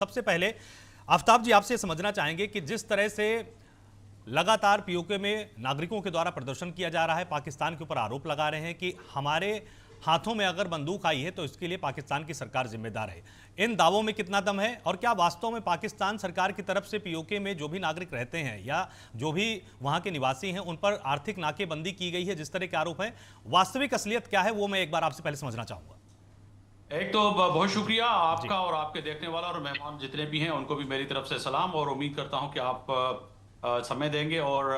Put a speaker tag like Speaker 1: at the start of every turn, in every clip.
Speaker 1: सबसे पहले आफताब जी आपसे समझना चाहेंगे कि जिस तरह से लगातार पीओके में नागरिकों के द्वारा प्रदर्शन किया जा रहा है, पाकिस्तान के ऊपर आरोप लगा रहे हैं कि हमारे हाथों में अगर बंदूक आई है तो इसके लिए पाकिस्तान की सरकार जिम्मेदार है। इन दावों में कितना दम है और क्या वास्तव में पाकिस्तान सरकार की तरफ से पीओके में जो भी नागरिक रहते हैं या जो भी वहां के निवासी हैं उन पर आर्थिक नाकेबंदी की गई है, जिस तरह के आरोप हैं, वास्तविक असलियत क्या है वो मैं एक बार आपसे पहले समझना चाहूंगा।
Speaker 2: एक तो बहुत शुक्रिया
Speaker 1: जी।
Speaker 2: आपका और आपके देखने वाला और मेहमान जितने भी हैं उनको भी मेरी तरफ से सलाम और उम्मीद करता हूं कि आप समय देंगे और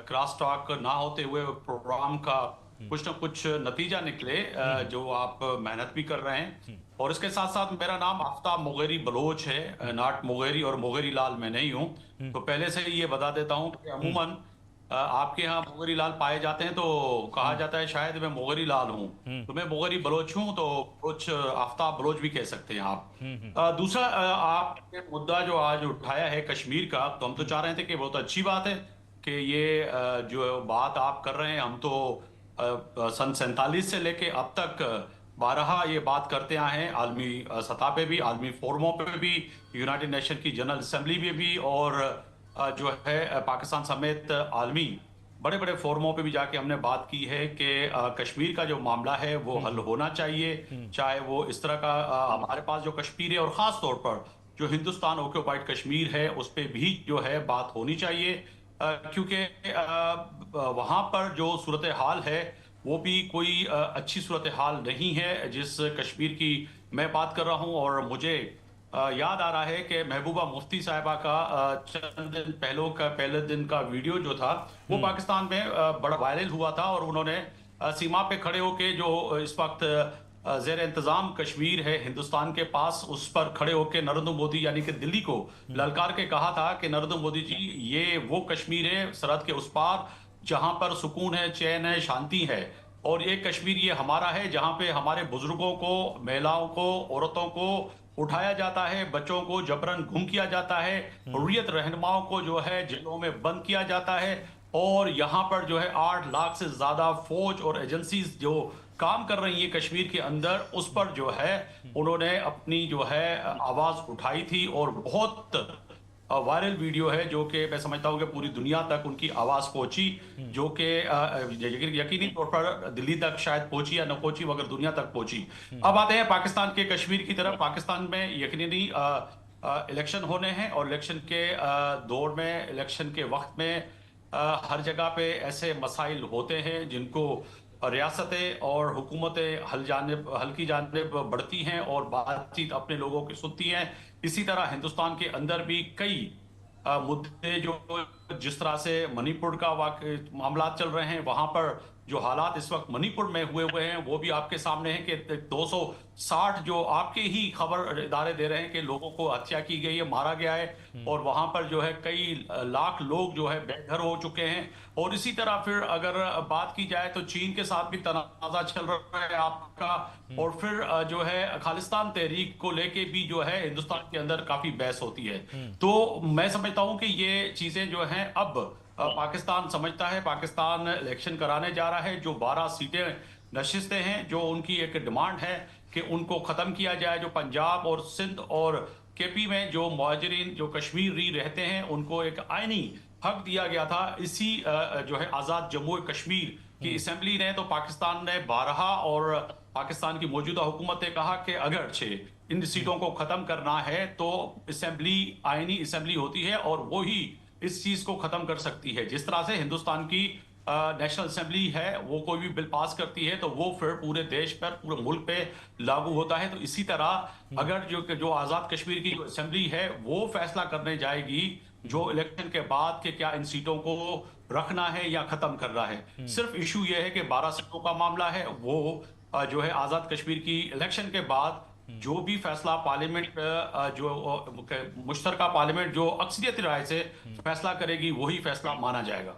Speaker 2: क्रॉस टॉक ना होते हुए प्रोग्राम का कुछ ना कुछ नतीजा निकले, जो आप मेहनत भी कर रहे हैं। और इसके साथ साथ मेरा नाम आफ्ताब मुगेरी बलोच है, नॉट मुगेरी, और मुगेरी लाल मैं नहीं हूं। तो पहले से ही ये बता देता हूं कि अमूमन आपके यहाँ मोगरी लाल पाए जाते हैं तो कहा जाता है शायद मैं मोगरी लाल हूँ, तो मैं मोगरी बलोच हूँ, तो बलोच आफ्ताब बलोच भी कह सकते हैं आप। दूसरा, आपने मुद्दा जो आज उठाया है कश्मीर का, तो हम तो चाह रहे थे कि बहुत अच्छी बात है कि ये जो बात आप कर रहे हैं, हम तो सन 47 से लेके अब तक बारहा ये बात करते आए हैं, आलमी सतह पे भी, आलमी फोरमों पे भी, यूनाइटेड नेशन की जनरल असेंबली में भी, और जो है पाकिस्तान समेत आलमी बड़े बड़े फोरमों पे भी जाके हमने बात की है कि कश्मीर का जो मामला है वो हल होना चाहिए। चाहे वो इस तरह का हमारे पास जो कश्मीर है, और ख़ास तौर पर जो हिंदुस्तान ऑक्युपाइड कश्मीर है उस पर भी जो है बात होनी चाहिए, क्योंकि वहाँ पर जो सूरत हाल है वो भी कोई अच्छी सूरत हाल नहीं है जिस कश्मीर की मैं बात कर रहा हूँ। और मुझे याद आ रहा है कि महबूबा मुफ्ती साहिबा का चंद दिन पहले दिन का वीडियो जो था वो पाकिस्तान में बड़ा वायरल हुआ था, और उन्होंने सीमा पे खड़े होके जो इस वक्त जेर इंतजाम कश्मीर है हिंदुस्तान के पास, उस पर खड़े होके नरेंद्र मोदी यानी कि दिल्ली को ललकार के कहा था कि नरेंद्र मोदी जी, ये वो कश्मीर है सरहद के उस पार जहां पर सुकून है, चैन है, शांति है, और ये कश्मीर ये हमारा है जहां पे हमारे बुजुर्गों को, महिलाओं को, औरतों को उठाया जाता है, बच्चों को जबरन गुम किया जाता है, हुर्रियत रहनुमाओं को जो है जेलों में बंद किया जाता है, और यहाँ पर जो है 8 लाख से ज्यादा फौज और एजेंसीज जो काम कर रही है कश्मीर के अंदर, उस पर जो है उन्होंने अपनी जो है आवाज उठाई थी, और बहुत वायरल वीडियो है जो कि मैं समझता हूं कि पूरी दुनिया तक उनकी आवाज पहुंची, जो कि यकीनी तौर पर दिल्ली तक शायद पहुंची या न पहुंची, मगर दुनिया तक पहुंची। अब आते हैं पाकिस्तान के कश्मीर की तरफ। पाकिस्तान में यकीनी इलेक्शन होने हैं, और इलेक्शन के दौर में, इलेक्शन के वक्त में हर जगह पे ऐसे मसाइल होते हैं जिनको रियासतें और हुकूमतें हल की जानिब बढ़ती हैं और बातचीत अपने लोगों की सुनती हैं। इसी तरह हिंदुस्तान के अंदर भी कई मुद्दे जो, जिस तरह से मणिपुर का मामला चल रहे हैं, वहां पर जो हालात इस वक्त मणिपुर में हुए हैं वो भी आपके सामने है कि 260 जो आपके ही खबर इदारे दे रहे हैं कि लोगों को हत्या की गई है, मारा गया है, और वहां पर जो है कई लाख लोग जो है बेघर हो चुके हैं। और इसी तरह फिर अगर बात की जाए तो चीन के साथ भी तनाजा चल रहा है आपका, और फिर जो है खालिस्तान तहरीक को लेके भी जो है हिंदुस्तान के अंदर काफी बहस होती है। तो मैं समझता हूं कि ये चीजें जो हैं अब पाकिस्तान समझता है, पाकिस्तान इलेक्शन कराने जा रहा है, जो 12 सीटें नशिस्तें हैं, जो उनकी एक डिमांड है कि उनको खत्म किया जाए, जो पंजाब और सिंध और केपी में जो मुहाजिरीन जो कश्मीरी रहते हैं उनको एक आईनी हक दिया गया था इसी जो है आजाद जम्मू कश्मीर की असेंबली ने। तो पाकिस्तान ने बारहा, और पाकिस्तान की मौजूदा हुकूमत ने कहा कि अगर इन सीटों को खत्म करना है तो असेंबली, आईनी असेंबली होती है और वो ही इस चीज को खत्म कर सकती है। जिस तरह से हिंदुस्तान की नेशनल असेंबली है, वो कोई भी बिल पास करती है तो वो फिर पूरे देश पर, पूरे मुल्क पे लागू होता है। तो इसी तरह अगर जो आजाद कश्मीर की जो असेंबली है वो फैसला करने जाएगी जो इलेक्शन के बाद कि क्या इन सीटों को रखना है या खत्म करना है। सिर्फ इशू ये है कि 12 सीटों का मामला है, वो जो है आजाद कश्मीर की इलेक्शन के बाद जो भी फैसला पार्लियामेंट, जो मुश्तरका पार्लियामेंट जो अक्सरियती राय से फैसला करेगी, वही फैसला माना जाएगा।